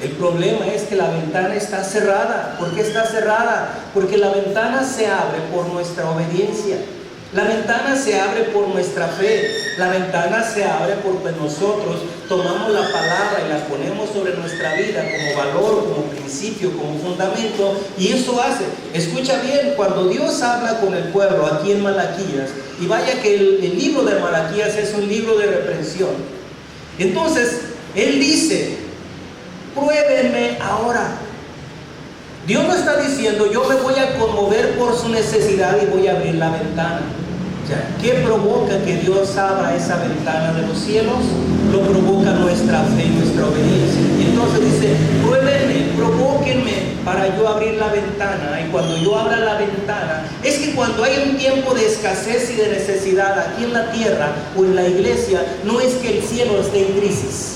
El problema es que la ventana está cerrada. ¿Por qué está cerrada? Porque la ventana se abre por nuestra obediencia. La ventana se abre por nuestra fe. La ventana se abre porque nosotros tomamos la palabra y la ponemos sobre nuestra vida como valor, como principio, como fundamento. Y eso hace, escucha bien, cuando Dios habla con el pueblo aquí en Malaquías, y vaya que el libro de Malaquías es un libro de reprensión. Entonces, Él dice: pruébenme ahora. Dios no está diciendo: yo me voy a conmover por su necesidad y voy a abrir la ventana. O sea, ¿qué provoca que Dios abra esa ventana de los cielos? Lo provoca nuestra fe y nuestra obediencia. Y entonces dice: pruébenme, provóquenme para yo abrir la ventana. Y cuando yo abra la ventana, es que cuando hay un tiempo de escasez y de necesidad aquí en la tierra o en la iglesia, no es que el cielo esté en crisis.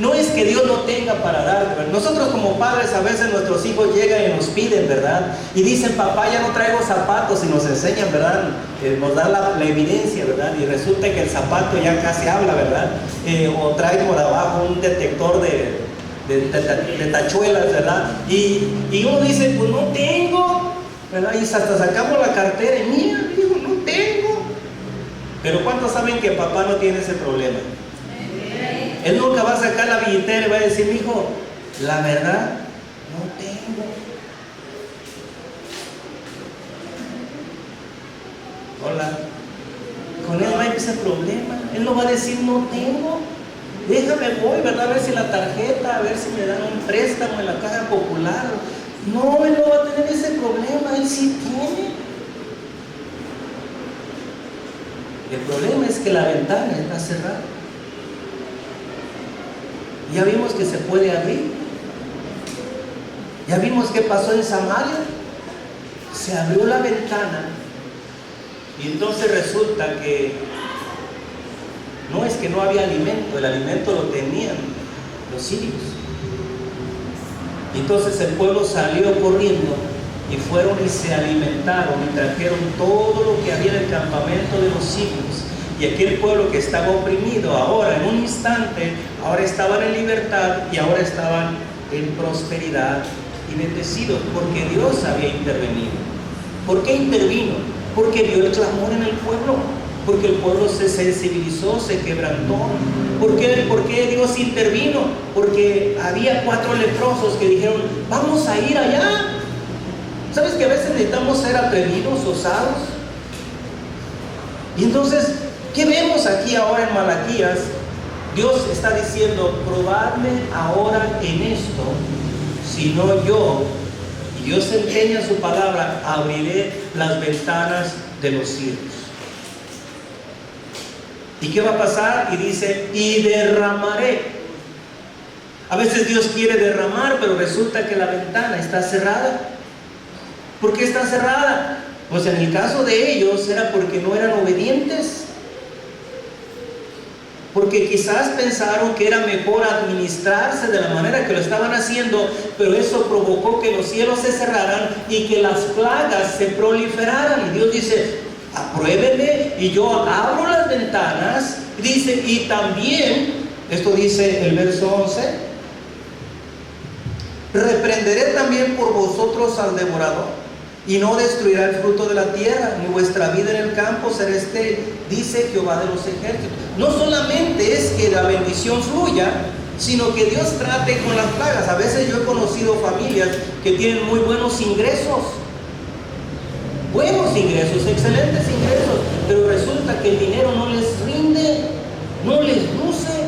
No es que Dios no tenga para dar, ¿verdad? Nosotros como padres a veces nuestros hijos llegan y nos piden, ¿verdad? Y dicen: papá, ya no traigo zapatos, y nos enseñan, ¿verdad? Nos dan la evidencia, ¿verdad? Y resulta que el zapato ya casi habla, ¿verdad? O trae por abajo un detector de tachuelas, ¿verdad? Y uno dice: pues no tengo, ¿verdad? Y hasta sacamos la cartera y mira, digo, no tengo. Pero ¿cuántos saben que papá no tiene ese problema? Él nunca va a sacar la billetera y va a decir: hijo, la verdad, no tengo. Hola. Con él no hay ese problema. Él no va a decir: no tengo. Déjame, voy, ¿verdad? A ver si la tarjeta, a ver si me dan un préstamo en la caja popular. No, él no va a tener ese problema. Él sí tiene. El problema es que la ventana está cerrada. Ya vimos que se puede abrir. Ya vimos qué pasó en Samaria. Se abrió la ventana. Y entonces resulta que no es que no había alimento. El alimento lo tenían los sirios. Y entonces el pueblo salió corriendo y fueron y se alimentaron y trajeron todo lo que había en el campamento de los sirios. Y aquel pueblo que estaba oprimido, ahora en un instante, ahora estaban en libertad y ahora estaban en prosperidad y bendecidos, porque Dios había intervenido. ¿Por qué intervino? Porque vio el clamor en el pueblo, porque el pueblo se sensibilizó, se quebrantó. ¿Por qué Dios intervino? Porque había 4 leprosos que dijeron: vamos a ir allá. ¿Sabes que a veces necesitamos ser atrevidos, osados? Y entonces, ¿qué vemos aquí ahora en Malaquías? Dios está diciendo: probadme ahora en esto, si no yo, y Dios se empeña en su palabra, abriré las ventanas de los cielos. ¿Y qué va a pasar? Y dice: y derramaré. A veces Dios quiere derramar, pero resulta que la ventana está cerrada. ¿Por qué está cerrada? Pues en el caso de ellos era porque no eran obedientes. Porque quizás pensaron que era mejor administrarse de la manera que lo estaban haciendo, pero eso provocó que los cielos se cerraran y que las plagas se proliferaran. Y Dios dice: apruébeme y yo abro las ventanas. Dice: y también, esto dice el verso 11, reprenderé también por vosotros al devorador, y no destruirá el fruto de la tierra, ni vuestra vida en el campo será estéril, dice Jehová de los ejércitos. No solamente es que la bendición fluya, sino que Dios trate con las plagas. A veces yo he conocido familias que tienen muy buenos ingresos, excelentes ingresos, pero resulta que el dinero no les rinde, no les luce.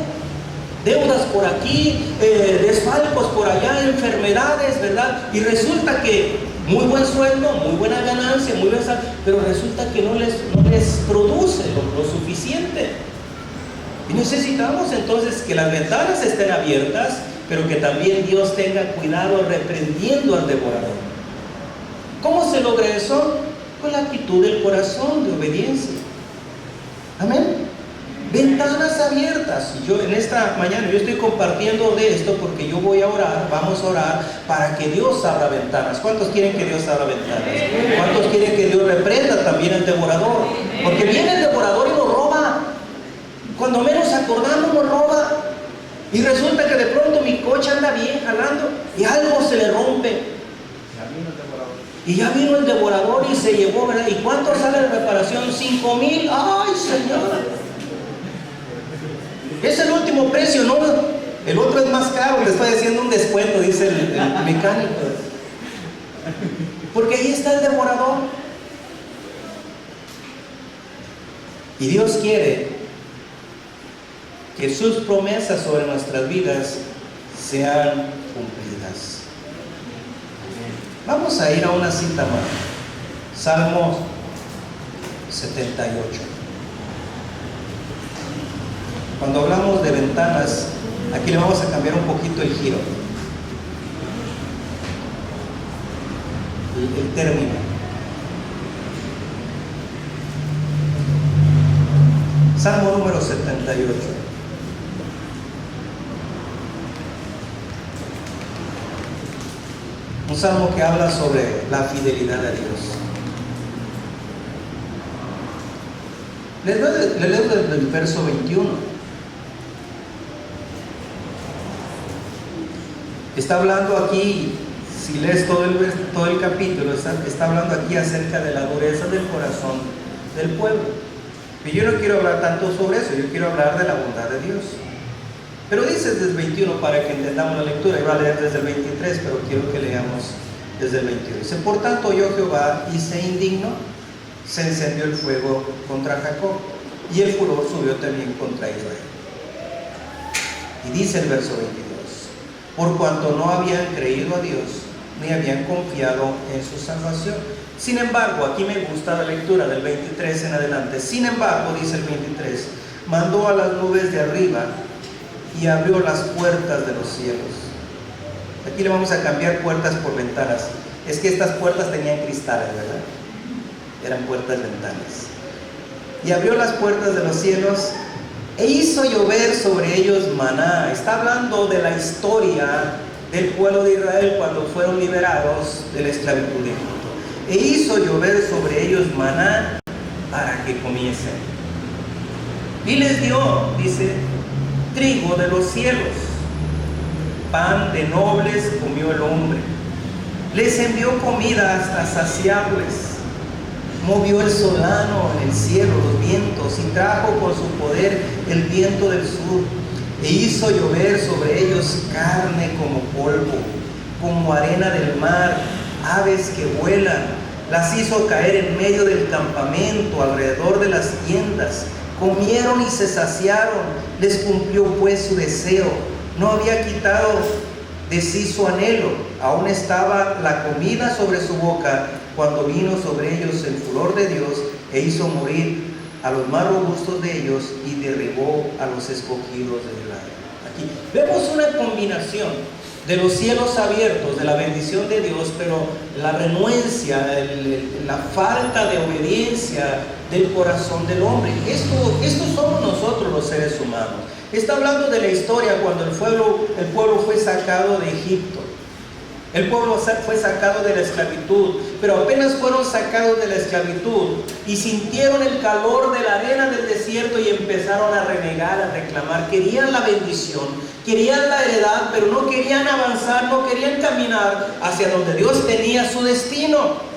Deudas por aquí, desfalcos por allá, enfermedades, ¿verdad? Y resulta que muy buen sueldo, muy buena ganancia, muy buen salario, pero resulta que no les produce lo suficiente. Y necesitamos entonces que las ventanas estén abiertas, pero que también Dios tenga cuidado reprendiendo al devorador. ¿Cómo se logra eso? Con la actitud del corazón de obediencia. Amén. Ventanas abiertas. Yo en esta mañana yo estoy compartiendo de esto porque yo voy a orar, vamos a orar para que Dios abra ventanas. ¿Cuántos quieren que Dios abra ventanas? ¿Cuántos quieren que Dios reprenda también al devorador? Porque viene el devorador y nos roba. Cuando menos acordamos nos roba. Y resulta que de pronto mi coche anda bien jalando y algo se le rompe. Y ya vino el devorador y se llevó, ¿verdad? ¿Y cuánto sale de reparación? 5,000. ¡Ay, Señor! Es el último precio, ¿no? El otro es más caro, le estoy haciendo un descuento, dice el mecánico. Porque ahí está el devorador. Y Dios quiere que sus promesas sobre nuestras vidas sean cumplidas. Vamos a ir a una cita más. Salmo 78. Cuando hablamos de ventanas, aquí le vamos a cambiar un poquito el giro, el término. Salmo número 78. Un salmo que habla sobre la fidelidad a Dios. Le leo desde el verso 21. Está hablando aquí, si lees todo el capítulo, está hablando aquí acerca de la dureza del corazón del pueblo. Y yo no quiero hablar tanto sobre eso, yo quiero hablar de la bondad de Dios. Pero dice desde el 21 para que entendamos la lectura. Iba a leer desde el 23, pero quiero que leamos desde el 21. Dice: por tanto oyó Jehová y se indignó, se encendió el fuego contra Jacob, y el furor subió también contra Israel. Y dice el verso 22: por cuanto no habían creído a Dios, ni habían confiado en su salvación. Sin embargo, aquí me gusta la lectura del 23 en adelante. Sin embargo, dice el 23, mandó a las nubes de arriba y abrió las puertas de los cielos. Aquí le vamos a cambiar puertas por ventanas. Es que estas puertas tenían cristales, ¿verdad? Eran puertas ventanas. Y abrió las puertas de los cielos e hizo llover sobre ellos maná. Está hablando de la historia del pueblo de Israel cuando fueron liberados de la esclavitud de Egipto. E hizo llover sobre ellos maná para que comiesen. Y les dio, dice, trigo de los cielos. Pan de nobles comió el hombre. Les envió comida hasta saciarles. Movió el solano en el cielo, los vientos, y trajo con su poder el viento del sur, e hizo llover sobre ellos carne como polvo, como arena del mar, aves que vuelan. Las hizo caer en medio del campamento, alrededor de las tiendas. Comieron y se saciaron, les cumplió pues su deseo. No había quitado de sí su anhelo, aún estaba la comida sobre su boca, cuando vino sobre ellos el furor de Dios, e hizo morir a los más robustos de ellos, y derribó a los escogidos de Israel. Aquí vemos una combinación de los cielos abiertos, de la bendición de Dios, pero la renuencia, la falta de obediencia del corazón del hombre. Esto somos nosotros los seres humanos. Está hablando de la historia cuando el pueblo fue sacado de Egipto. El pueblo fue sacado de la esclavitud, pero apenas fueron sacados de la esclavitud y sintieron el calor de la arena del desierto y empezaron a renegar, a reclamar. Querían la bendición, querían la heredad, pero no querían avanzar, no querían caminar hacia donde Dios tenía su destino.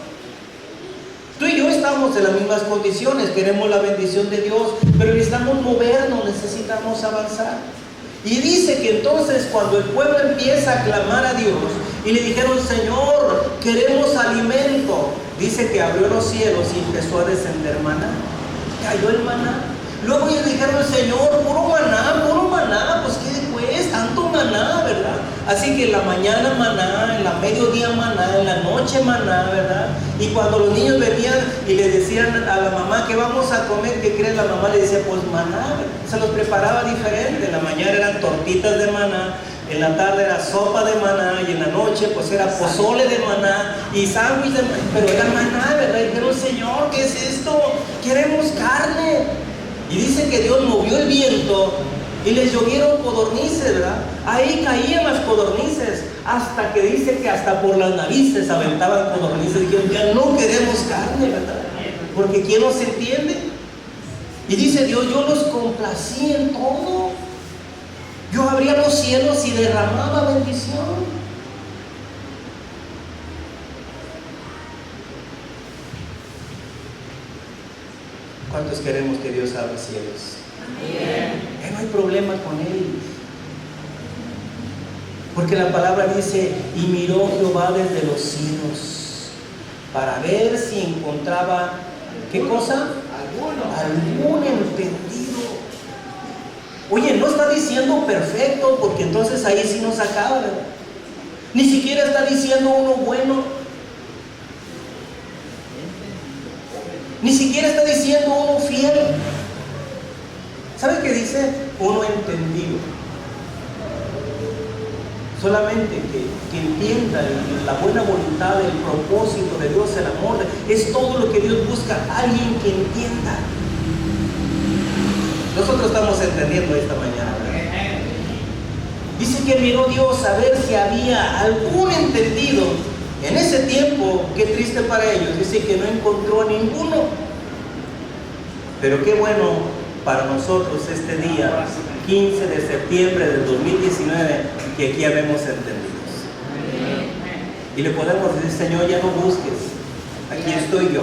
Tú y yo estamos en las mismas condiciones, queremos la bendición de Dios, pero necesitamos movernos, necesitamos avanzar. Y dice que entonces cuando el pueblo empieza a clamar a Dios y le dijeron: Señor, queremos alimento, dice que abrió los cielos y empezó a descender maná. Cayó el maná. Luego ellos dijeron: Señor, puro maná, pues ¿qué pues? Tanto maná, ¿verdad? Así que en la mañana maná, en la mediodía maná, en la noche maná, ¿verdad? Y cuando los niños venían y le decían a la mamá: ¿qué vamos a comer? ¿Qué crees? La mamá le decía: pues maná. Se los preparaba diferente. En la mañana eran tortitas de maná, En la tarde era sopa de maná y en la noche pues era pozole de maná y sándwich de maná, pero era maná, ¿verdad? Y dijeron, Señor, ¿qué es esto? Queremos carne. Y dice que Dios movió el viento y les llovieron codornices, ¿verdad? Ahí caían las codornices, hasta que dice que hasta por las narices aventaban codornices. Dijeron, ya no queremos carne, ¿verdad? Porque ¿quién nos entiende? Y dice Dios, yo los complací en todo. Yo abría los cielos y derramaba bendición. ¿Cuántos queremos que Dios abra cielos? No hay problema con Él. Porque la palabra dice, y miró Jehová desde los cielos para ver si encontraba, ¿qué cosa? Algún entendido. Oye, no está diciendo perfecto, porque entonces ahí sí nos acaba, ¿verdad? Ni siquiera está diciendo uno bueno. Ni siquiera está diciendo uno fiel. ¿Sabe qué dice? Uno entendido. Solamente que entienda la buena voluntad, el propósito de Dios, el amor. Es todo lo que Dios busca. Alguien que entienda. Nosotros estamos entendiendo esta mañana, ¿verdad? Dice que miró Dios a ver si había algún entendido. En ese tiempo, qué triste para ellos, dice que no encontró ninguno. Pero qué bueno para nosotros este día, 15 de septiembre del 2019, que aquí habemos entendidos. Y le podemos decir, Señor, ya no busques, aquí estoy yo.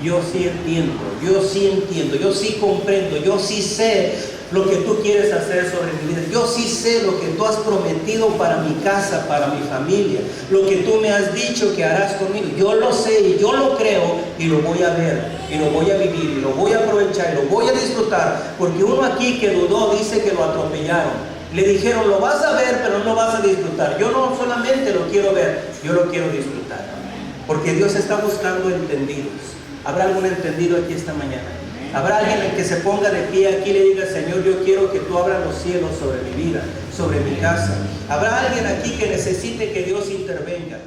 Yo sí entiendo, yo sí comprendo, yo sí sé lo que tú quieres hacer sobre mi vida. Yo sí sé lo que tú has prometido para mi casa, para mi familia, lo que tú me has dicho que harás conmigo. Yo lo sé y yo lo creo y lo voy a ver y lo voy a vivir y lo voy a aprovechar y lo voy a disfrutar. Porque uno aquí que dudó dice que lo atropellaron. Le dijeron, lo vas a ver, pero no lo vas a disfrutar. Yo no solamente lo quiero ver, yo lo quiero disfrutar. Porque Dios está buscando entendidos. ¿Habrá algún entendido aquí esta mañana? ¿Habrá alguien que se ponga de pie aquí y le diga, Señor, yo quiero que tú abras los cielos sobre mi vida, sobre mi casa? ¿Habrá alguien aquí que necesite que Dios intervenga?